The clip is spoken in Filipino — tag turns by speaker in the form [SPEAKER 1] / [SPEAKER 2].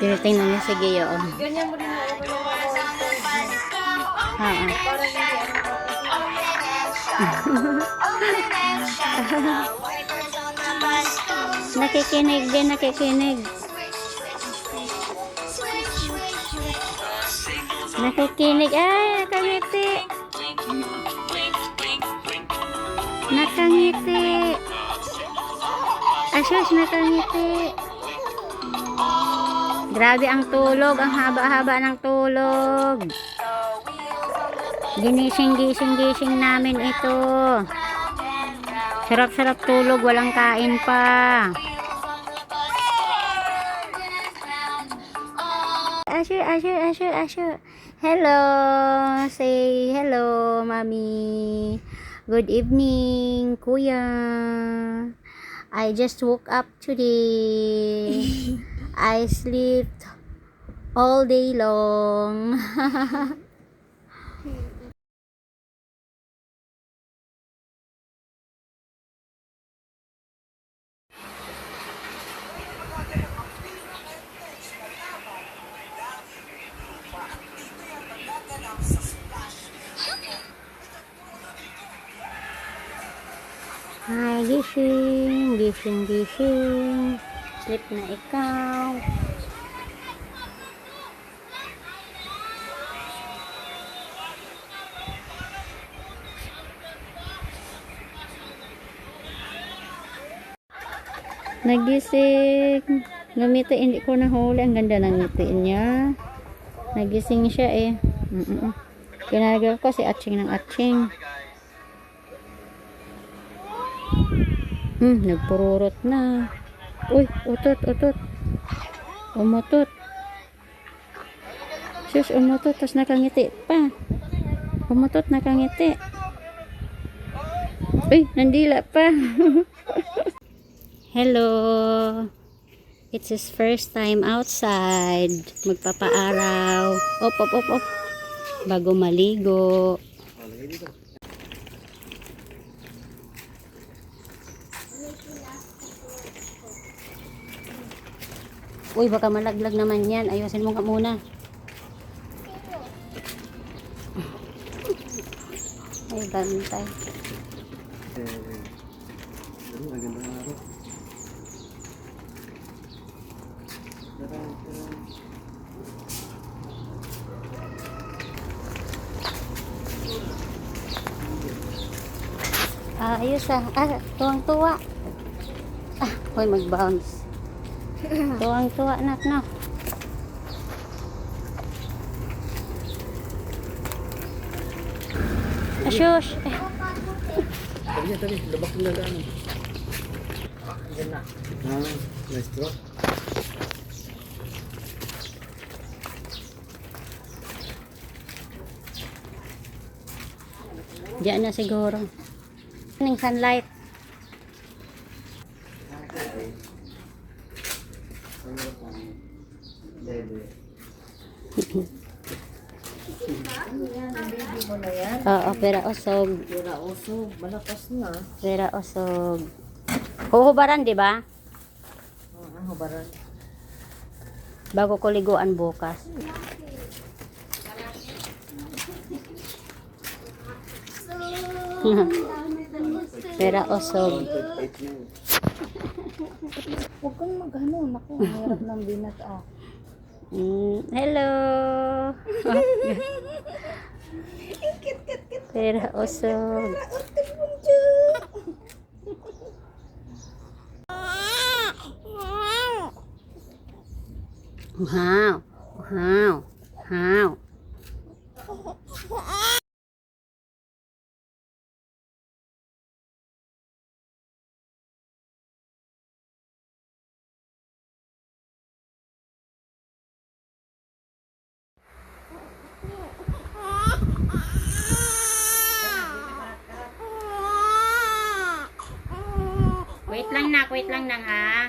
[SPEAKER 1] Tinitingnan niya si Gio.
[SPEAKER 2] Ganyan mo rin ako.
[SPEAKER 1] Ha, nakikinig din, nakikinig. Nakikinig. Ay, nakangiti. Nakangiti. Asus, nakangiti. Grabe ang tulog. Ang haba-haba ng tulog. Ginising namin ito. Sarap-sarap tulog. Walang kain pa. Asher. Hello. Say hello, mommy. Good evening, kuya. I just woke up today. I slept all day long. Hi, gising. Sleep na ikaw. Nagising. Ngumiti, hindi ko nahuli. Ang ganda ng ngitiin niya. Nagising siya eh. Kinagal ko si Atching ng Atching. Nagpururot na. Uy, utot. Umutot. Sus, umutot. Tapos nakangiti pa. Umutot, nakangiti. Uy, nandila pa. Hello. It's his first time outside. Magpapaaraw. Op. Bago maligo. Uy, baka malaglag naman yan. Ayusin mo nga muna. Ay, bantay. Ayos tuwang-tuwa. Hoy, mag-bounce. Tuwang-tuwa, nak. Asyos.
[SPEAKER 3] Tabi, labak na daan. Yan na. Nice drop.
[SPEAKER 1] Diyan na siguro. Ng sunlight. Oo, pera osog.
[SPEAKER 2] Malakas na.
[SPEAKER 1] Pera osog. Huhubaran, di ba?
[SPEAKER 2] Ang hubaran.
[SPEAKER 1] Bago ko liguan bukas. Pera osog.
[SPEAKER 2] Huwag kang mag-ano. Naku, ang hirap ng binat
[SPEAKER 1] Hello. Pera osog. Wow. Wait lang na ha.